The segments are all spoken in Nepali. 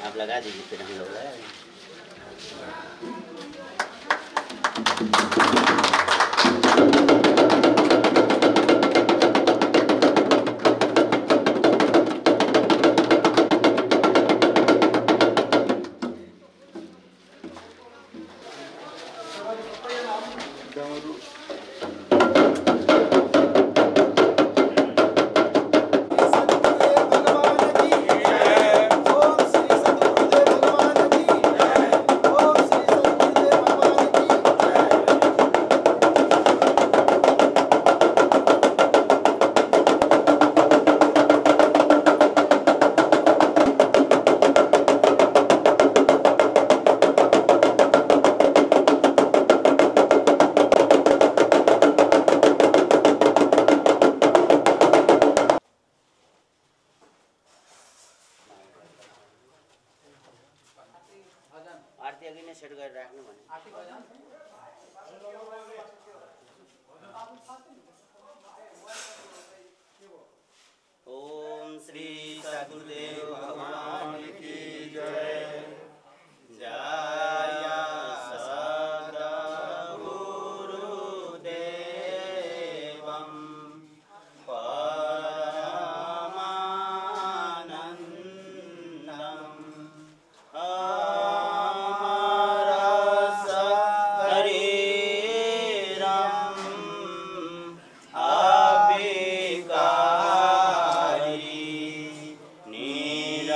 आप लगा दीजिए फिर हम लोग आरती अघि नै सेट गरेर राख्नु भने ओम श्री सद्गुरुदेव भगवान की जय। जय सद्गुरुदेवं परमानन्दं नील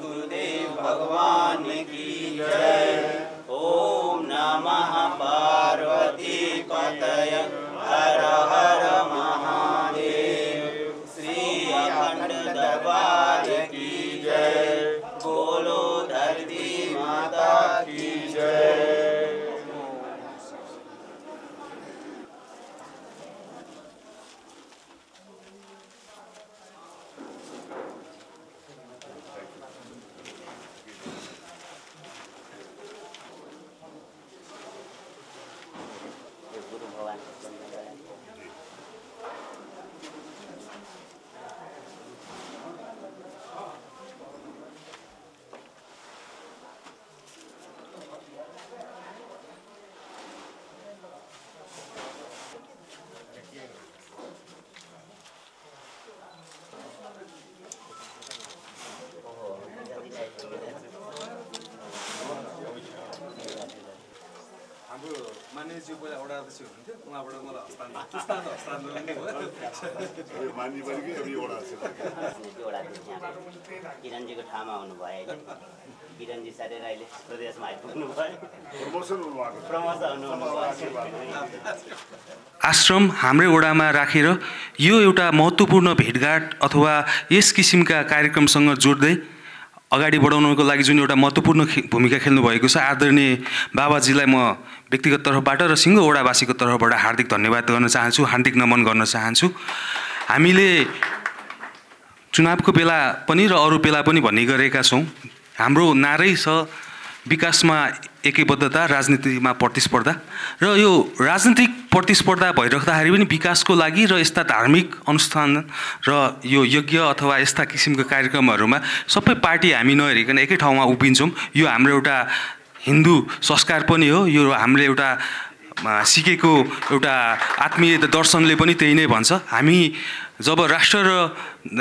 सद्गुरुदेव भगवान की जय। ओम नमः पार्वती पतये हर हर महादेव। श्री अखंड दरबार की जय। बोलो धरती माता की जय। मानिसजी पहिला वडा अध्यक्ष हुनुहुन्थ्यो, उहाँबाट मलाई हस्तान्तरण भयो। मान्ने पनि कि अब एउटा छ किरणजीको ठाउँमा आउनुभयो अहिले। किरणजी सारेर अहिले प्रदेशमा आइपुग्नु भयो। प्रमोसन हुनुभएको आश्रम हाम्रै वडामा राखेर यो एउटा महत्त्वपूर्ण भेटघाट अथवा यस किसिमका कार्यक्रमसँग जोड्दै अगाडि बढाउनको लागि जुन एउटा महत्त्वपूर्ण भूमिका खेल्नु भएको छ आदरणीय बाबाजीलाई म व्यक्तिगत तर्फबाट र सिङ्गो वडावासीको तर्फबाट हार्दिक धन्यवाद गर्न चाहन्छु, हार्दिक नमन गर्न चाहन्छु। हामीले चुनावको बेला पनि र अरू बेला पनि भन्ने गरेका छौँ, हाम्रो नारै छ विकासमा एकैबद्धता, राजनीतिमा प्रतिस्पर्धा। र यो राजनीतिक प्रतिस्पर्धा भइराख्दाखेरि पनि विकासको लागि र यस्ता धार्मिक अनुष्ठान र यो यज्ञ अथवा यस्ता किसिमका कार्यक्रमहरूमा सबै पार्टी हामी नहेरिकन एकै ठाउँमा उभिन्छौँ। यो हाम्रो एउटा हिन्दू संस्कार पनि हो। यो हामीले एउटा सिकेको एउटा आत्मीय दर्शनले पनि त्यही नै भन्छ। हामी जब राष्ट्र र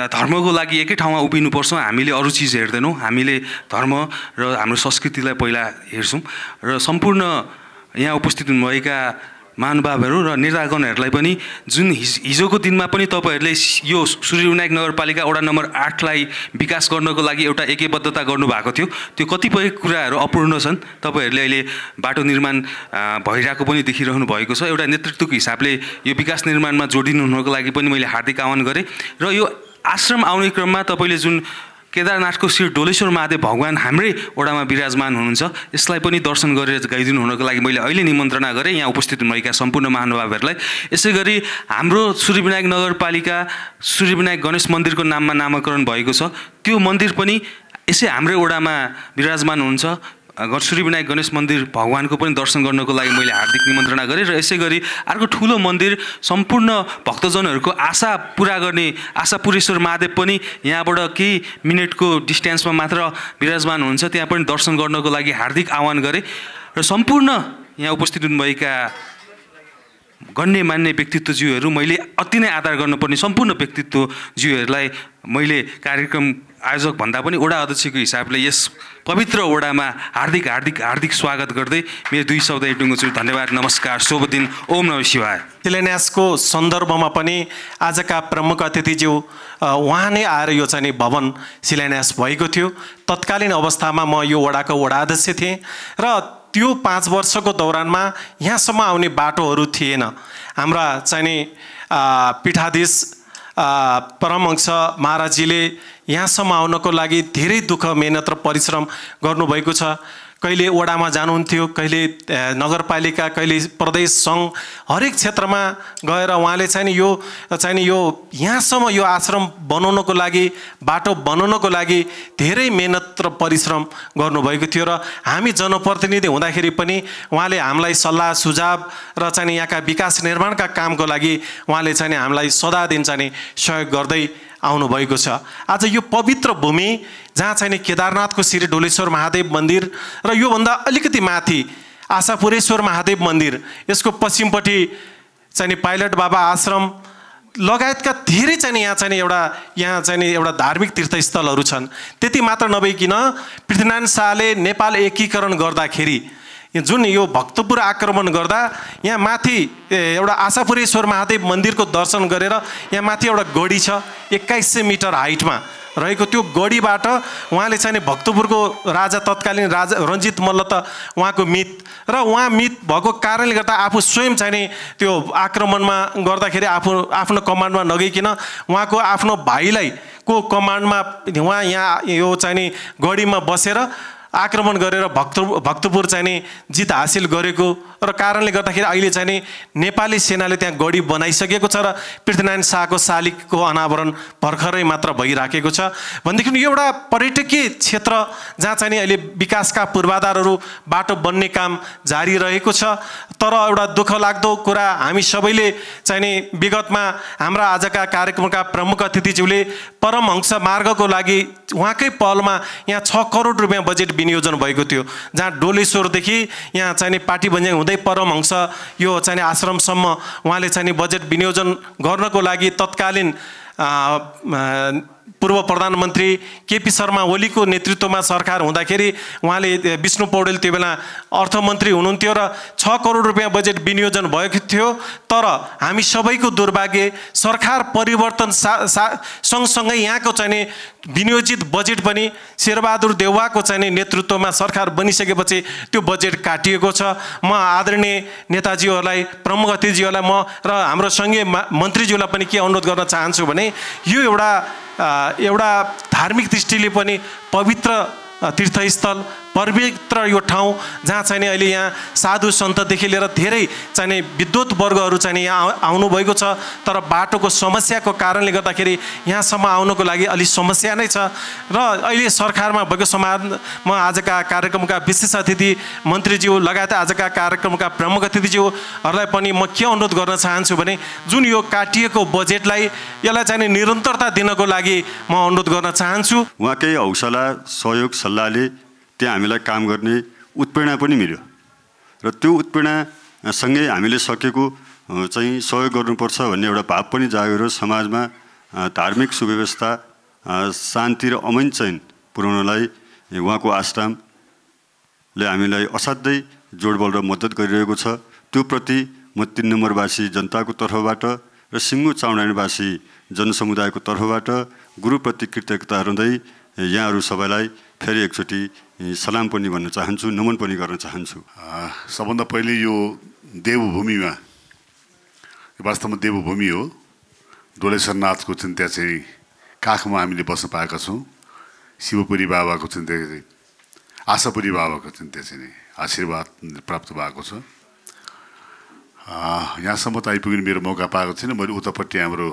धर्मको लागि एकै ठाउँमा उभिनुपर्छ, हामीले अरू चिज हेर्दैनौँ, हामीले धर्म र हाम्रो संस्कृतिलाई पहिला हेर्छौँ। र सम्पूर्ण यहाँ उपस्थित हुनुभएका महानुभावहरू र नेतागणहरूलाई पनि जुन हिजोको दिनमा पनि तपाईँहरूले यो सूर्यविनायक नगरपालिका वडा नम्बर 8लाई विकास गर्नको लागि एउटा एकैबद्धता गर्नुभएको थियो, त्यो कतिपय कुराहरू अपूर्ण छन्। तपाईँहरूले अहिले बाटो निर्माण भइरहेको पनि देखिरहनु भएको छ। एउटा नेतृत्वको हिसाबले यो विकास निर्माणमा जोडिनु हुनको लागि पनि मैले हार्दिक आह्वान गरेँ। र यो आश्रम आउने क्रममा तपाईँले जुन केदारनाथको श्री डोलेश्वर महादेव भगवान हाम्रै वडामा विराजमान हुनुहुन्छ, यसलाई पनि दर्शन गरेर गइदिनु हुनको लागि मैले अहिले निमन्त्रणा गरेँ यहाँ उपस्थित हुनुभएका सम्पूर्ण महानुभावहरूलाई। यसै गरी हाम्रो सूर्यविनायक नगरपालिका सूर्यविनायक गणेश मन्दिरको नाममा नामाकरण भएको छ, त्यो मन्दिर पनि यसै हाम्रै वडामा विराजमान हुनुहुन्छ। सूर्यविनायक गणेश मन्दिर भगवानको पनि दर्शन गर्नको लागि मैले हार्दिक निमन्त्रणा गरेँ। र यसै गरी अर्को ठुलो मन्दिर सम्पूर्ण भक्तजनहरूको आशा पुरा गर्ने आशापुरेश्वर महादेव पनि यहाँबाट केही मिनटको डिस्टेन्समा मात्र विराजमान हुनुहुन्छ, त्यहाँ पनि दर्शन गर्नको लागि हार्दिक आह्वान गरेँ। र सम्पूर्ण यहाँ उपस्थित हुनुभएका गण्यमान्य व्यक्तित्वज्यूहरू, मैले अति नै आदर गर्नुपर्ने सम्पूर्ण व्यक्तित्वज्यूहरूलाई मैले कार्यक्रम आयोजक भन्दा पनि वडा अध्यक्षको हिसाबले यस पवित्र वडामा हार्दिक हार्दिक हार्दिक स्वागत गर्दै मेरो दुई शब्द टुङ्गो छु। धन्यवाद, नमस्कार, शुभ दिन, ओम नमः शिवाय। शिलान्यासको सन्दर्भमा पनि आजका प्रमुख अतिथिज्यू उहाँ नै आएर यो चाहिँ भवन शिलान्यास भएको थियो। तत्कालीन अवस्थामा म यो वडाको वडा अध्यक्ष थिएँ र त्यो 5 वर्षको दौरानमा यहाँसम्म आउने बाटोहरू थिएन। हाम्रा चाहिँ पीठाधीश परमहंस महाराजजीले यहाँसम्म आउनको लागि धेरै दुःख मेहनत र परिश्रम गर्नुभएको छ। कहिले वडामा जानुहुन्थ्यो, कहिले नगरपालिका, कहिले प्रदेश सङ्घ, हरेक क्षेत्रमा गएर उहाँले चाहिँ यो यहाँसम्म यो आश्रम बनाउनको लागि, बाटो बनाउनको लागि धेरै मेहनत र परिश्रम गर्नुभएको थियो। र हामी जनप्रतिनिधि हुँदाखेरि पनि उहाँले हामीलाई सल्लाह सुझाव र चाहिँ यहाँका विकास निर्माणका कामको लागि उहाँले चाहिँ हामीलाई सदा दिन चाहिँ सहयोग गर्दै आउनुभएको छ। आज यो पवित्र भूमि जहाँ चाहिँ केदारनाथको श्री डोलेश्वर महादेव मन्दिर र योभन्दा अलिकति माथि आशापुरेश्वर महादेव मन्दिर, यसको पश्चिमपट्टि चाहिँ पाइलट बाबा आश्रम लगायतका धेरै चाहिँ यहाँ चाहिँ एउटा धार्मिक तीर्थस्थलहरू छन्। त्यति मात्र नभइकन पृथ्वीनारायण शाहले नेपाल एकीकरण गर्दाखेरि जुन यो भक्तपुर आक्रमण गर्दा यहाँ माथि एउटा आशापुरेश्वर महादेव मन्दिरको दर्शन गरेर यहाँ माथि एउटा गढी छ 2100 मिटर हाइटमा रहेको त्यो गढीबाट उहाँले चाहिँ भक्तपुरको राजा तत्कालीन राजा रञ्जित मल्ल त उहाँको मित र उहाँ मित भएको कारणले गर्दा आफू स्वयं चाहिँ त्यो आक्रमणमा गर्दाखेरि आफ्नो कमान्डमा नगइकन उहाँको आफ्नो भाइलाई को कमान्डमा उहाँ यहाँ यो चाहिँ गढीमा बसेर आक्रमण गरेर भक्तपुर चाहिँ जित हासिल गरेको र कारणले गर्दाखेरि अहिले चाहिँ नेपाली सेनाले त्यहाँ गढी बनाइसकेको छ र पृथ्वीनारायण शाहको शालिगको अनावरण भर्खरै मात्र भइराखेको छ भनेदेखि यो एउटा पर्यटकीय क्षेत्र जहाँ चाहिँ अहिले विकासका पूर्वाधारहरू बाटो बन्ने काम जारी रहेको छ तर एउटा दुःख लाग्दो कुरा हामी सबैले चाहिँ विगतमा हाम्रा आजका कार्यक्रमका प्रमुख अतिथिज्यूले परमहंस मार्गको लागि उहाँकै पहलमा यहाँ 6 करोड रुपियाँ बजेट विनियोजन भएको थियो जहाँ डोलेश्वरदेखि यहाँ चाहिँ पाटी बन्ज्याङ हुँदै परमहंस यो चाहिँ आश्रमसम्म उहाँले चाहिँ बजेट विनियोजन गर्नको लागि तत्कालीन पूर्व प्रधानमन्त्री केपी शर्मा ओलीको नेतृत्वमा सरकार हुँदाखेरि उहाँले विष्णु पौडेल त्यो बेला अर्थमन्त्री हुनुहुन्थ्यो र 6 करोड रुपियाँ बजेट विनियोजन भएको थियो तर हामी सबैको दुर्भाग्य सरकार परिवर्तन सँगसँगै यहाँको चाहिँ विनियोजित बजेट पनि शेरबहादुर देउवाको चाहिँ नेतृत्वमा सरकार बनिसकेपछि त्यो बजेट काटिएको छ म आदरणीय नेताजीहरूलाई प्रमुख अतिथिज्यूहरूलाई म र हाम्रो सङ्घीय मन्त्रीज्यूलाई पनि के अनुरोध गर्न चाहन्छु भने यो एउटा धार्मिक दृष्टिले पनि पवित्र तीर्थस्थल पवित्र यो ठाउँ जहाँ चाहिँ अहिले यहाँ साधु सन्तदेखि लिएर धेरै चाहिँ विद्वत वर्गहरू चाहिँ यहाँ आउनुभएको छ तर बाटोको समस्याको कारणले गर्दाखेरि यहाँसम्म आउनको लागि अलि समस्या नै छ र अहिले सरकारमा भएको समाजमा आजका कार्यक्रमका विशेष अतिथि मन्त्रीज्यू लगायत आजका कार्यक्रमका प्रमुख अतिथिज्यूहरूलाई पनि म के अनुरोध गर्न चाहन्छु भने जुन यो काटिएको बजेटलाई यसलाई चाहिँ निरन्तरता दिनको लागि म अनुरोध गर्न चाहन्छु उहाँकै हौसला सहयोग सल्लाहले त्यहाँ हामीलाई काम गर्ने उत्प्रेरणा पनि मिल्यो र त्यो उत्प्रेरणासँगै हामीले सकेको चाहिँ सहयोग गर्नुपर्छ भन्ने एउटा भाव पनि जाग्यो र समाजमा धार्मिक सुव्यवस्था शान्ति र अमन चयन पुर्याउनलाई उहाँको आश्रमले हामीलाई असाध्यै जोडबल र मद्दत गरिरहेको छ त्यो प्रति म 3 नम्बरवासी जनताको तर्फबाट र सिङ्गो चाउडानीवासी जनसमुदायको तर्फबाट गुरुप्रति कृतज्ञता रहँदै यहाँहरू सबैलाई फेरि एकचोटि सलाम पनि भन्न चाहन्छु नमन पनि गर्न चाहन्छु सबभन्दा पहिले यो देवभूमिमा वास्तवमा देवभूमि हो डोलेश्वरनाथको चाहिँ त्यहाँ चाहिँ काखमा हामीले बस्न पाएका छौँ शिवपुरी बाबाको चाहिँ त्यहाँ आशापुरी बाबाको चाहिँ त्यहाँ चाहिँ आशीर्वाद प्राप्त भएको छ यहाँसम्म त आइपुग्ने मेरो मौका पाएको थिएन मैले उतापट्टि हाम्रो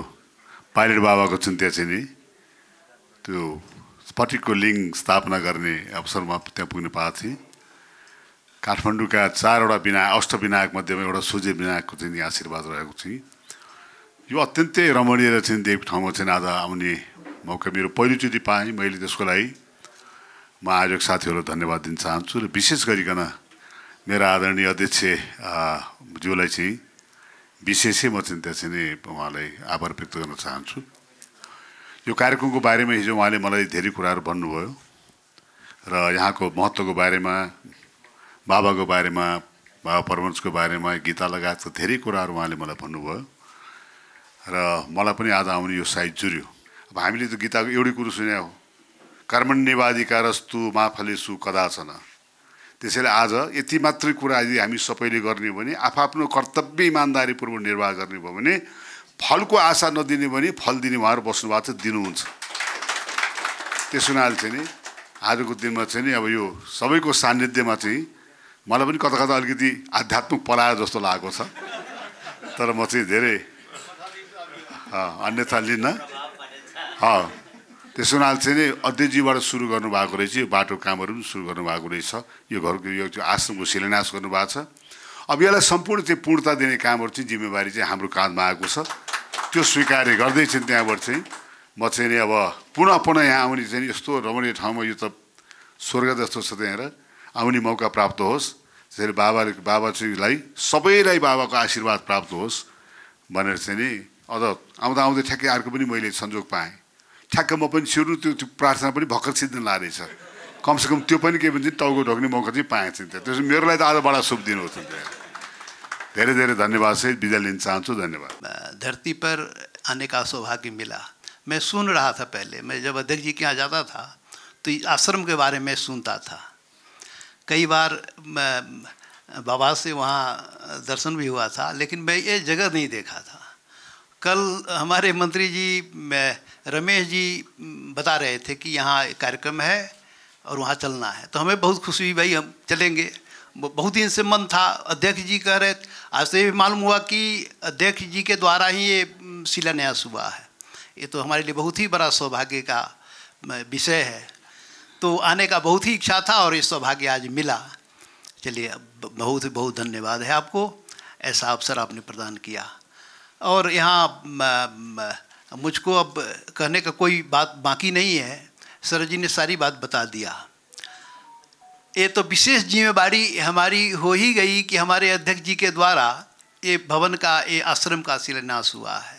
पाइलट बाबाको चाहिँ त्यहाँ चाहिँ नि त्यो स्फटिकको लिङ्ग स्थापना गर्ने अवसरमा त्यहाँ पुग्न पाएको थिएँ काठमाडौँका 4वटा अष्टविनायक मध्येमा एउटा सूर्य विनायकको चाहिँ आशीर्वाद रहेको थियो यो अत्यन्तै रमणीय चाहिँ देव ठाउँमा चाहिँ आज आउने मौका मेरो पहिलोचोटि पाएँ मैले त्यसको लागि म आयोजक साथीहरूलाई धन्यवाद दिन चाहन्छु र विशेष गरिकन मेरा आदरणीय अध्यक्ष ज्यूलाई चाहिँ विशेषै म चाहिँ त्यहाँ चाहिँ उहाँलाई आभार व्यक्त गर्न चाहन्छु यो कार्यक्रमको बारेमा हिजो उहाँले मलाई धेरै कुराहरू भन्नुभयो र यहाँको महत्त्वको बारेमा बाबाको बारेमा बाबा परमहंसको बारेमा गीता लगायतको धेरै कुराहरू उहाँले मलाई भन्नुभयो र मलाई पनि आज आउने यो साइज जुर्यो अब हामीले त गीताको एउटै कुरो सुने हो कर्मण्येवाधिकारस्तु मा फलेषु कदाचन त्यसैले आज यति मात्रै कुरा यदि हामी सबैले गर्ने भने आफ्नो कर्तव्य इमान्दारीपूर्वक निर्वाह गर्ने भयो भने फलको आशा नदिने भने फल दिने उहाँहरू बस्नु भएको छ दिनुहुन्छ त्यस हुनाले चाहिँ नि आजको दिनमा चाहिँ नि अब यो सबैको सान्निध्यमा चाहिँ मलाई पनि कता कता अलिकति आध्यात्मिक पलायो जस्तो लागेको छ तर म चाहिँ धेरै अन्यथा लिन्न त्यस हुनाले चाहिँ नि अध्यक्षजीबाट सुरु गर्नुभएको रहेछ यो बाटो कामहरू पनि सुरु गर्नुभएको रहेछ यो घरको यो आश्रमको शिलान्यास गर्नुभएको छ अब यसलाई सम्पूर्ण चाहिँ पूर्णता दिने कामहरू चाहिँ जिम्मेवारी चाहिँ हाम्रो काँधमा आएको छ त्यो स्वीकार्य गर्दै चाहिँ त्यहाँबाट चाहिँ म चाहिँ नि अब पुनः यहाँ आउने चाहिँ यस्तो रमणीय ठाउँमा यो त स्वर्ग जस्तो छ त्यहाँ आउने मौका प्राप्त होस् त्यसरी बाबा चाहिँलाई सबैलाई बाबाको आशीर्वाद प्राप्त होस् भनेर चाहिँ नि अझ आउँदै ठ्याक्कै अर्को पनि मैले संयोग पाएँ ठ्याक्क म पनि सुरु त्यो प्रार्थना पनि भर्खर सिद्धन लागेछ कमसेकम त्यो पनि के भन्छ टाउको ढोक्ने मौका चाहिँ पाएँ चाहिँ त्यहाँ त्यसो मेरो लागि त आज बडा शुभ दिन होस् धेरै धेरै धन्यवाद सहित बिदा लिन चाहन्छु धन्यवाद धरती पर आने का सौभाग्य मिला मैं सुन रहा था पहले। मैं जब अध्यक्ष जी के यहाँ जाता था तो आश्रम के बारे में सुनता था। कई बार बाबा से वहाँ दर्शन भी हुआ था, लेकिन मैं ये जगह नहीं देखा था। कल हमारे मंत्री जी रमेश जी बता रहे थे कि यहाँ एक कार्यक्रम है और वहाँ चलना है, तो हमें बहुत खुशी हुई, भाई हम चलेंगे। बहुत दिन से मन था, अध्यक्ष जी कह रहे, आज से भी मालूम हुआ कि अध्यक्ष जी के द्वारा ही ये शिलान्यास हुआ है। ये तो हमारे लिए बहुत ही बड़ा सौभाग्य का विषय है। तो आने का बहुत ही इच्छा था और ये सौभाग्य आज मिला। चलिए, बहुत बहुत धन्यवाद है आपको, ऐसा अवसर आपने प्रदान किया। और यहाँ मुझको अब कहने का कोई बात बाकी नहीं है, सर जी ने सारी बात बता दिया। ये तो विशेष जिम्मेवारी हमारी हो ही गई कि हमारे अध्यक्ष जी के द्वारा ये भवन का, ये आश्रम का शिलान्यास हुआ है।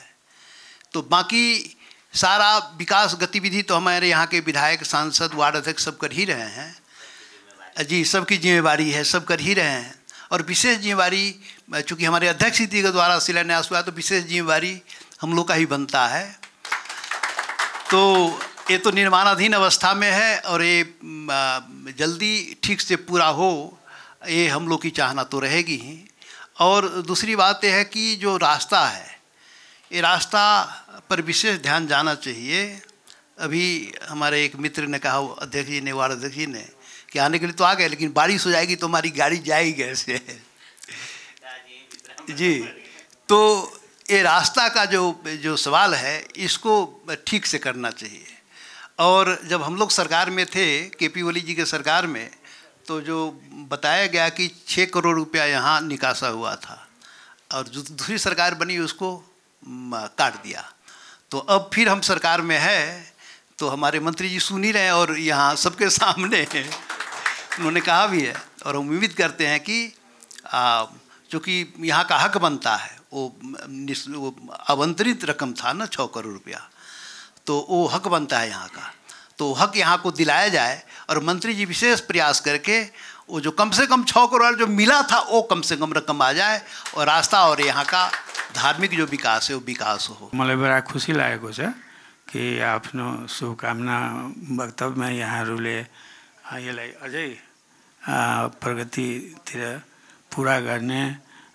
तो बाकी सारा विकास गतिविधि तो हमारे यहाँ के विधायक, सांसद, वार्ड अध्यक्ष सब कर ही रहे हैं जी, सबकी जिम्मेवारी है, सब कर ही रहे हैं। और विशेष जिम्मेवारी, चूँकि हमारे अध्यक्ष जी के द्वारा शिलान्यास हुआ तो विशेष जिम्मेवारी हम लोग का ही बनता है। तो ये तो निर्माणाधीन अवस्था में है और ये जल्दी ठीक से पूरा हो, ये हम लोग की चाहना तो रहेगी ही। और दूसरी बात यह है कि जो रास्ता है, ये रास्ता पर विशेष ध्यान जाना चाहिए। अभी हमारे एक मित्र ने कहा, अध्यक्ष जी ने, वार्ड अध्यक्ष जी ने, कि आने के लिए तो आ गए, लेकिन बारिश हो जाएगी तो हमारी गाड़ी जाएगी कैसे जी। तो ये रास्ता का जो सवाल है, इसको ठीक से करना चाहिए। और जब हम लोग सरकार में थे, केपी ओली जी के सरकार में, तो जो बताया गया कि 6 करोड़ रुपया यहाँ निकासा हुआ था, और जो दूसरी सरकार बनी उसको काट दिया। तो अब फिर हम सरकार में है, तो हमारे मंत्री जी सुन ही रहे हैं और यहाँ सबके सामने उन्होंने कहा भी है। और हम उम्मीद करते हैं कि चूँकि यहाँ का हक बनता है, वो आवंतरित रकम था ना 6 करोड़ रुपया, तो वो हक बनता है यहाँ का, तो हक यहाँ को दिलाया जाए। और मंत्री जी विशेष प्रयास करके वो जो कम से कम 6 करोड़ जो मिला था, वो कम से कम रकम आ जाए और रास्ता और यहाँ का धार्मिक जो विकास है वो विकास हो। मलाई बडा खुसी लागेको छ कि आफ्नो शुभकामना वक्तव्यमा यहाँहरूले यसलाई अझै प्रगतितिर पुरा गर्ने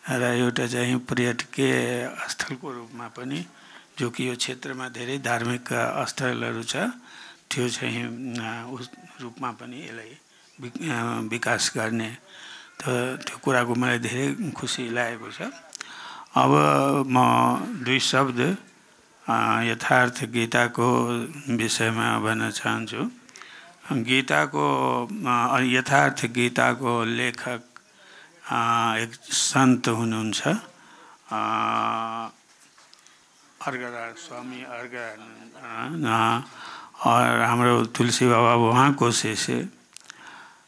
र एउटा चाहिँ पर्यटकीय स्थलको रूपमा पनि, जो कि यो क्षेत्रमा धेरै धार्मिक स्थलहरू छ, त्यो चाहिँ उस रूपमा पनि यसलाई विकास गर्ने, त त्यो कुराको मलाई धेरै खुसी लागेको छ। अब म 2 शब्द यथार्थ गीताको विषयमा भन्न चाहन्छु। गीताको यथार्थ गीताको लेखक एक सन्त हुनुहुन्छ, अर्घराज स्वामी अर्घराज, और हाम्रो तुलसी बाबा उहाँको शिष्य।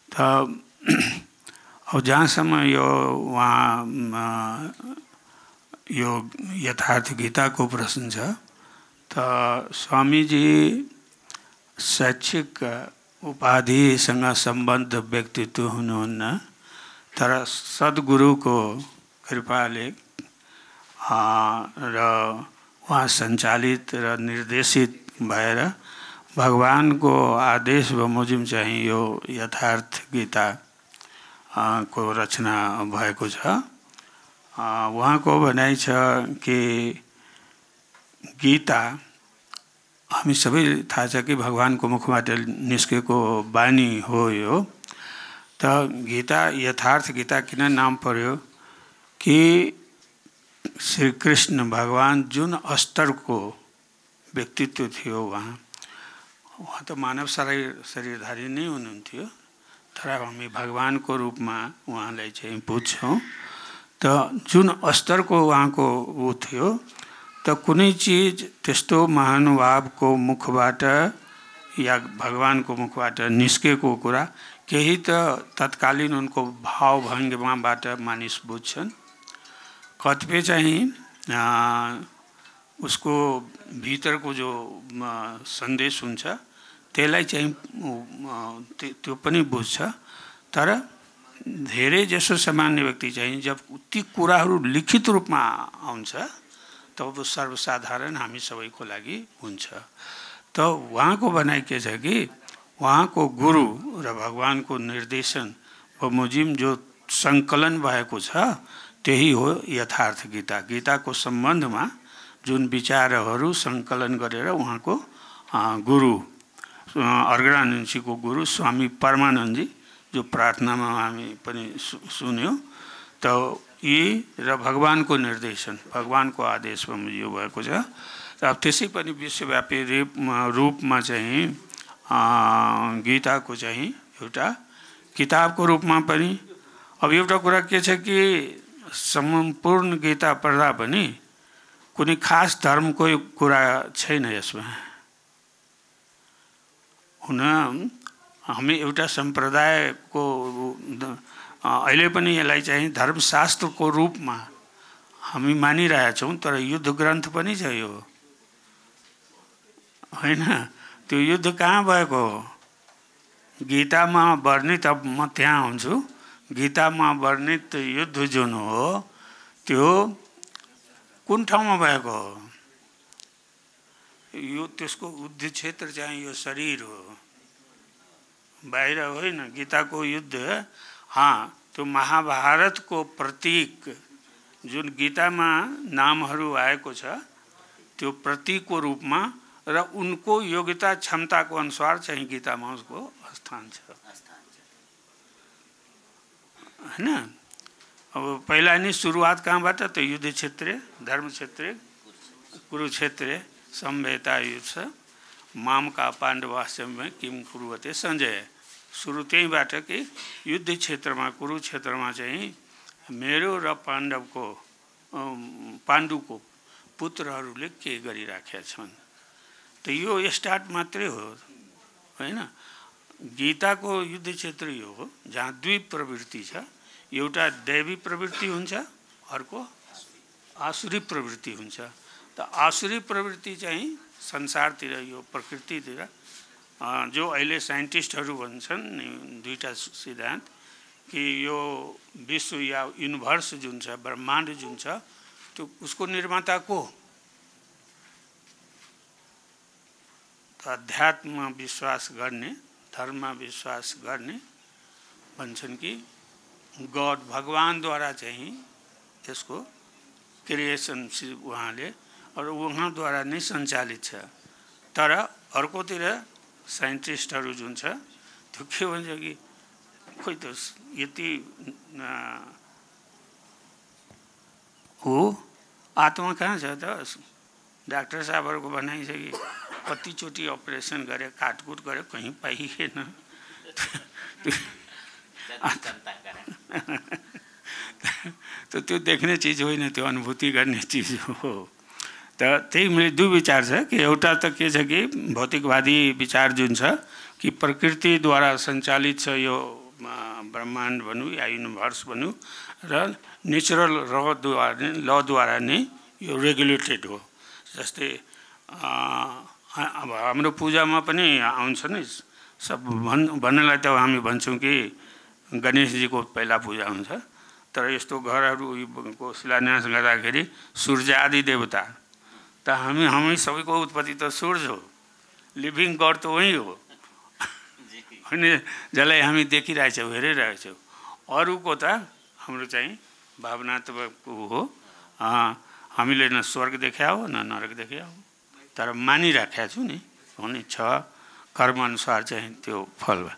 त अब जहाँसम्म यो यो यथार्थ गीताको प्रश्न छ, त स्वामीजी शैक्षिक उपाधिसँग सम्बद्ध व्यक्तित्व हुनुहुन्न, तर सद्गुरुको कृपाले र उहाँ सञ्चालित र निर्देशित भएर भगवानको आदेश बमोजिम चाहिँ यो यथार्थ गीता को रचना भएको छ। उहाँको भनाइ छ कि गीता हामी सबै थाहा छ कि भगवानको मुखबाट निस्केको बानी हो यो। त गीता यथार्थ गीता किन नाम पर्यो कि श्री कृष्ण भगवान जुन स्तरको व्यक्तित्व थियो, उहाँ त मानव शरीरधारी नै हुनुहुन्थ्यो, तर हामी भगवानको रूपमा उहाँलाई चाहिँ बुझ्छौँ। त जुन स्तरको उहाँको ऊ थियो, त कुनै चिज त्यस्तो महानुभावको मुखबाट या भगवानको मुखबाट निस्केको कुरा केही त तत्कालीन उनको भाव भङ्गिमाबाट मानिस बुझ्छन्, कतिपय चाहिँ उसको भित्रको जो सन्देश हुन्छ त्यसलाई चाहिँ त्यो पनि बुझ्छ। तर धेरै जसो सामान्य व्यक्ति चाहिँ जब ती कुराहरू लिखित रूपमा आउँछ तब सर्वसाधारण हामी सबैको लागि हुन्छ। त उहाँको भनाइ के छ कि उहाँको गुरु र भगवानको निर्देशन बमोजिम जो सङ्कलन भएको छ त्यही हो यथार्थ गीता। गीताको सम्बन्धमा जुन विचारहरू सङ्कलन गरेर उहाँको गुरु अर्गनानन्दजीको गुरु स्वामी परमानन्दजी जो प्रार्थनामा हामी पनि सुन्यौँ, त यी र भगवानको निर्देशन भगवानको आदेशमा यो भएको छ। अब त्यसै पनि विश्वव्यापी रूपमा चाहिँ गीताको चाहिँ एउटा किताबको रूपमा पनि अब एउटा कुरा के छ कि सम्पूर्ण गीता पढ्दा पनि कुनै खास धर्मको कुरा छैन यसमा। हुन हामी एउटा सम्प्रदायको अहिले पनि यसलाई चाहिँ धर्मशास्त्रको रूपमा हामी मानिरहेछौँ, तर युद्ध ग्रन्थ पनि छ यो, होइन? त्यो युद्ध कहाँ भएको हो? गीतामा वर्णित, अब म त्यहाँ हुन्छु, गीतामा वर्णित युद्ध जुन हो त्यो कुन ठाउँमा भएको हो? यो त्यसको युद्ध क्षेत्र चाहिँ यो शरीर हो, बाहिर होइन। गीताको युद्ध त्यो महाभारतको प्रतीक जुन गीतामा नामहरू आएको छ त्यो प्रतीकको रूपमा र उनको योग्यता क्षमताको अनुसार चाहिँ गीतामा उसको स्थान छ, होइन? अब पहिला नै सुरुवात कहाँबाट? त युद्ध क्षेत्र, धर्म क्षेत्र, कुरुक्षेत्र संवेता युद्ध माम का पाण्डवास्य में किम कुरुवते सञ्जय। सुरु त्यहीँबाट कि युद्ध क्षेत्रमा कुरुक्षेत्रमा चाहिँ मेरो र पाण्डुको पुत्रहरूले के गरिराखेका छन्। त यो स्टार्ट मात्रै हो, होइन? गीताको युद्ध क्षेत्र यो हो जहाँ दुई प्रवृत्ति छ, एउटा दैवी प्रवृत्ति हुन्छ, अर्को आसुरी प्रवृत्ति हुन्छ। त आसुरी प्रवृत्ति चाहिँ संसारतिर यो प्रकृतितिर जो अहिले साइन्टिस्टहरू भन्छन् दुईटा सिद्धान्त कि यो विश्व या युनिभर्स जुन छ, ब्रह्माण्ड जुन छ, त्यो उसको निर्माता को? अध्यात्ममा विश्वास गर्ने, धर्ममा विश्वास गर्ने भन्छन् कि गड भगवानद्वारा चाहिँ यसको क्रिएसन उहाँले और उहाँद्वारा नै सञ्चालित छ। तर अर्कोतिर साइन्टिस्टहरू जुन छ त्यो के भन्छ कि खोइ त यति हो आत्मा कहाँ छ त? डाक्टर साहबहरूको भनाइ छ कि कतिचोटि अपरेसन गरे, काटकुट गरे, कहीँ पाइएन। त त्यो देख्ने चिज होइन, त्यो अनुभूति गर्ने चिज हो। त त्यही मेरो दुई विचार छ कि एउटा त के छ कि भौतिकवादी विचार जुन छ कि प्रकृतिद्वारा सञ्चालित छ यो ब्रह्माण्ड भनौँ या युनिभर्स भनौँ र नेचुरल लद्वारा नै यो रेगुलेटेड हो। जस्तै अब हाम्रो पूजामा पनि आउँछ नि सब भन्नलाई त हामी भन्छौँ कि गणेशजीको पहिला पूजा हुन्छ, तर यस्तो घरहरूको शिलान्यास गर्दाखेरि सूर्य आदि देवता त हामी सबैको उत्पत्ति त सूर्य हो, लिभिङ गड त वही हो, होइन? जसलाई हामी देखिरहेछौँ, हेरिरहेछौँ। अरूको त हाम्रो चाहिँ भावनात्मक हो, हामीले न स्वर्ग देखा हो न नरक देखा हो, तर मानिराखेका छु नि, हुने छ कर्मअनुसार चाहिँ त्यो फल भयो।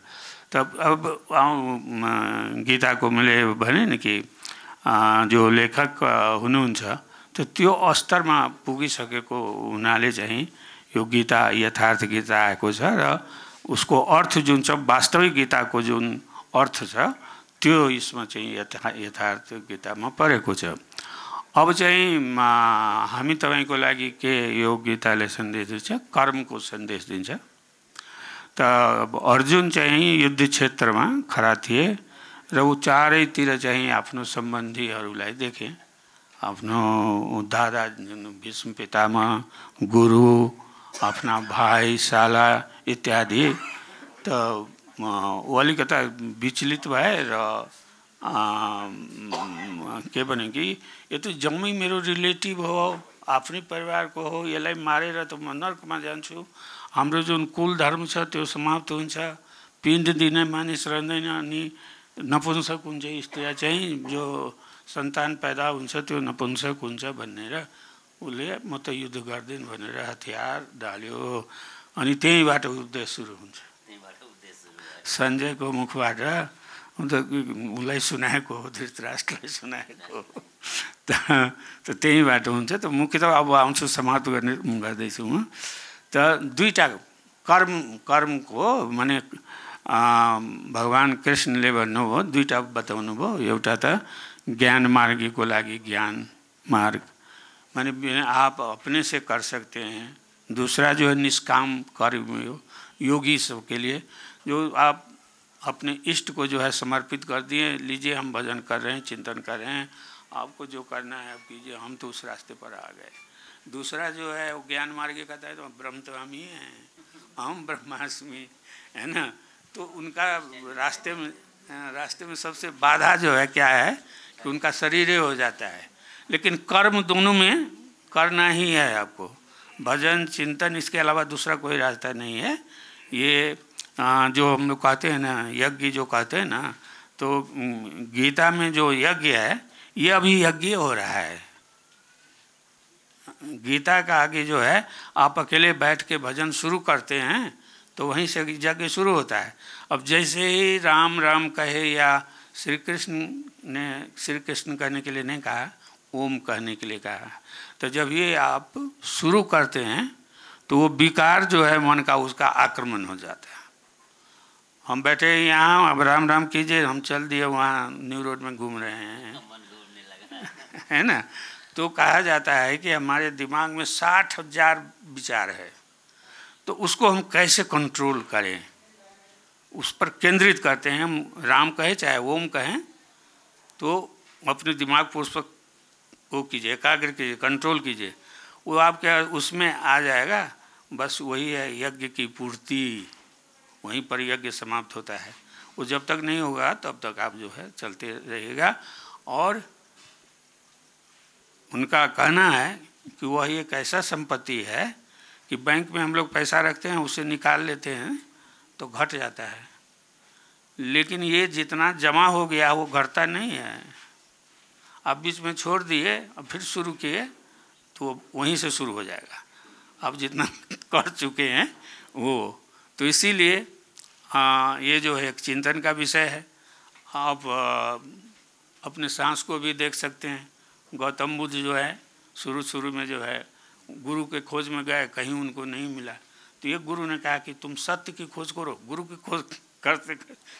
त अब गीताको मैले भने नि कि जो लेखक हुनुहुन्छ त त्यो स्तरमा पुगिसकेको हुनाले चाहिँ यो गीता यथार्थ गीता आएको छ र उसको अर्थ जुन छ वास्तविक गीताको जुन अर्थ छ त्यो यसमा चाहिँ यथार्थ गीतामा परेको छ। अब चाहिँ हामी तपाईँको लागि के यो गीताले सन्देश दिन्छ? कर्मको सन्देश दिन्छ। त अर्जुन चाहिँ युद्ध क्षेत्रमा खडा थिए र ऊ चारैतिर चाहिँ आफ्नो सम्बन्धीहरूलाई देखे, आफ्नो दादा भीष्म पितामह, गुरु, आफ्ना भाइ साला इत्यादि। त ऊ अलिकता विचलित भए र के भने कि यो त जम्मै मेरो रिलेटिभ हो, आफ्नै परिवारको हो, यसलाई मारेर त म नर्कमा जान्छु। हाम्रो जुन कुल धर्म छ त्यो समाप्त हुन्छ, पिण्ड दिने मानिस रहँदैन, अनि नपुंसक हुन्छ, स्त्री चाहिँ जो सन्तान पैदा हुन्छ त्यो नपुंसक हुन्छ भनेर उसले म त युद्ध गर्दैन भनेर हतियार डाल्यो। अनि त्यहीँबाट युद्ध सुरु हुन्छ। सञ्जयको मुखबाट उसलाई सुनाएको हो, धृतराष्ट्रलाई सुनाएको हो। त त्यहीँबाट हुन्छ। त मुख्य त अब आउँछु समाप्त गर्दैछु म। त दुईवटा कर्मको माने भगवान् कृष्णले भन्नुभयो, दुईवटा बताउनु भयो। एउटा त ज्ञान मार्गीको लागि ज्ञान मार्ग माने आप अपने से कर सकते हैं। दूसरा जो है निष्काम कर्म योगी सबके लिए, जो आप अपने इष्ट को जो है समर्पित कर दिए, लीजिए हम भजन कर रहे हैं, चिंतन कर रहे हैं, आपको जो करना है आप कीजिए, हम तो उस रास्ते पर आ गए। दूसरा जो है वो ज्ञान मार्ग कहता है तो ब्रह्म तो हम ही हैं, हम ब्रह्मास्मि, है ना। तो उनका रास्ते में सबसे बाधा जो है क्या है कि उनका शरीर हो जाता है। लेकिन कर्म दोनों में करना ही है आपको, भजन चिंतन, इसके अलावा दूसरा कोई रास्ता नहीं है। ये जो हम लोग कहते हैं ना यज्ञ जो कहते हैं ना, तो गीता में जो यज्ञ है ये अभी यज्ञ हो रहा है। गीता का आगे जो है आप अकेले बैठ के भजन शुरू करते हैं तो वहीं से यज्ञ शुरू होता है। अब जैसे ही राम राम कहे या श्री कृष्ण कहने के लिए नहीं कहा, ओम कहने के लिए कहा, तो जब ये आप शुरू करते हैं तो वो विकार जो है मन का उसका आक्रमण हो जाता है। हम बैठे यहाँ अब राम राम कीजिए, हम चल दिए वहाँ न्यू रोड में घूम रहे हैं, है ना। तो कहा जाता है कि हमारे दिमाग में 60,000 विचार है, तो उसको हम कैसे कंट्रोल करें, उस पर केंद्रित करते हैं। हम राम कहे चाहे ओम कहें तो अपने दिमाग को उस पर वो कीजिए, एकाग्र कीजिए, कंट्रोल कीजिए, वो आपके उसमें आ जाएगा। बस वही है यज्ञ की पूर्ति, वहीं पर यज्ञ समाप्त होता है। वो जब तक नहीं होगा तब तक आप जो है चलते रहिएगा। और उनका कहना है कि वह एक ऐसा संपत्ति है कि बैंक में हम लोग पैसा रखते हैं, उसे निकाल लेते हैं तो घट जाता है, लेकिन ये जितना जमा हो गया वो घटता नहीं है। आप बीच में छोड़ दिए और फिर शुरू किए तो वहीं से शुरू हो जाएगा, आप जितना कर चुके हैं वो। तो इसीलिए ये जो है एक चिंतन का विषय है। आप अपने सांस को भी देख सकते हैं। गौतम बुद्ध जो है शुरू में जो है गुरु के खोज में गए, कहीं उनको नहीं मिला, तो ये गुरु ने कहा कि तुम सत्य की खोज करो। गुरु की खोज करते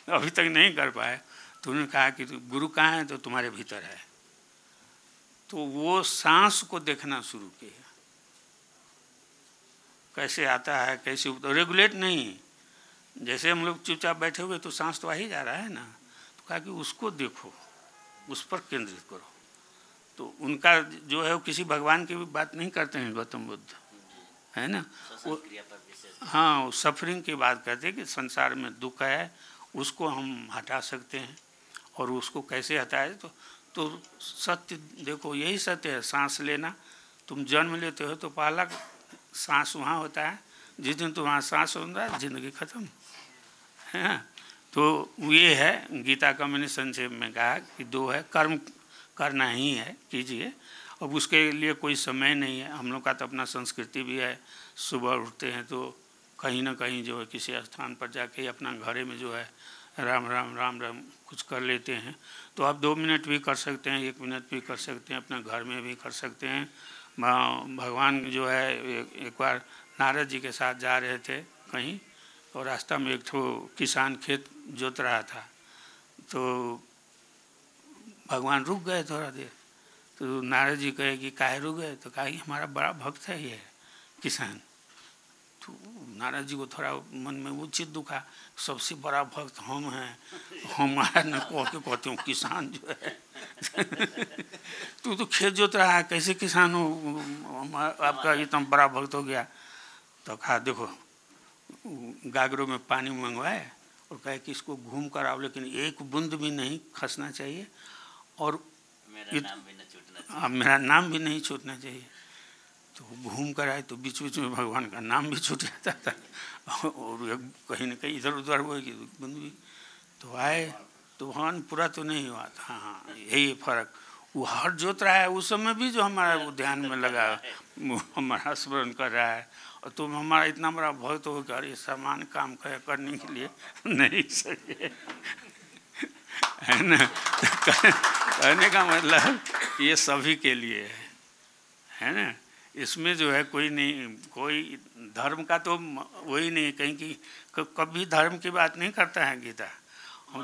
अभी तक नहीं कर पाए, तो उन्होंने कहा कि गुरु कहाँ है, तो तुम्हारे भीतर है। तो वो सांस को देखना शुरू किया, कैसे आता है, कैसे रेगुलेट नहीं। जैसे हम लोग चुपचाप बैठे हुए तो सांस तो आ ही जा रहा है ना, तो कहा कि उसको देखो, उस पर केंद्रित करो। तो उनका जो है वो किसी भगवान की भी बात नहीं करते हैं गौतम बुद्ध, है ना। वो हाँ, वो सफरिंग की बात करते हैं कि संसार में दुख है, उसको हम हटा सकते हैं। और उसको कैसे हटाए, तो सत्य देखो, यही सत्य है। सांस लेना, तुम जन्म लेते हो तो पहला सांस वहाँ होता है, जिस दिन तुम्हारा सांस होता है जिंदगी खत्म है। तो ये है गीता का, मैंने संक्षेप में कहा कि दो है, कर्म करना ही है, कीजिए। अब उसके लिए कोई समय नहीं है। हम लोग का तो अपना संस्कृति भी है, सुबह उठते हैं तो कहीं ना कहीं जो है किसी स्थान पर जाके अपना घरे में जो है राम राम राम राम कुछ कर लेते हैं। तो आप 2 मिनट भी कर सकते हैं, 1 मिनट भी कर सकते हैं, अपना घर में भी कर सकते हैं। भगवान जो है एक बार नारद जी के साथ जा रहे थे कहीं, और रास्ता में एक ठो किसान खेत जोत रहा था, तो भगवान रुक गए थोड़ा देर। तो नारद जी कहे कि काहे रुक गए, तो कहा कि हमारा बड़ा भक्त है ये किसान। तो नारद जी को थोड़ा मन में उचित दुखा, सबसे बड़ा भक्त हम हैं, हमारा न कहते हो किसान जो है तू तो खेत जोत रहा है, कैसे किसान हो, आपका इतना बड़ा भक्त हो गया। तो कहा देखो, गागरों में पानी मंगवाए और कहे कि इसको घूम कर आओ, लेकिन एक बूंद भी नहीं खसना चाहिए और मेरा नाम भी नहीं छूटना चाहिए। तो घूम कर आए तो बीच बीच में भगवान का नाम भी छूट जाता था और कहीं न कहीं इधर उधर वो बंद। तो आए तो भगवान पूरा तो नहीं हुआ था। हाँ, यही फर्क। वो हर जोत रहा है उस समय भी जो हमारा वो ध्यान में लगा, हमारा स्मरण कर रहा है, और तुम हमारा इतना बड़ा भक्त हो कर ये समान काम करने के लिए नहीं सके, है ना। कहने का मतलब ये सभी के लिए है ना। इसमें जो है कोई नहीं, कोई धर्म का तो वही नहीं, कहीं की कभी धर्म की बात नहीं करता है गीता।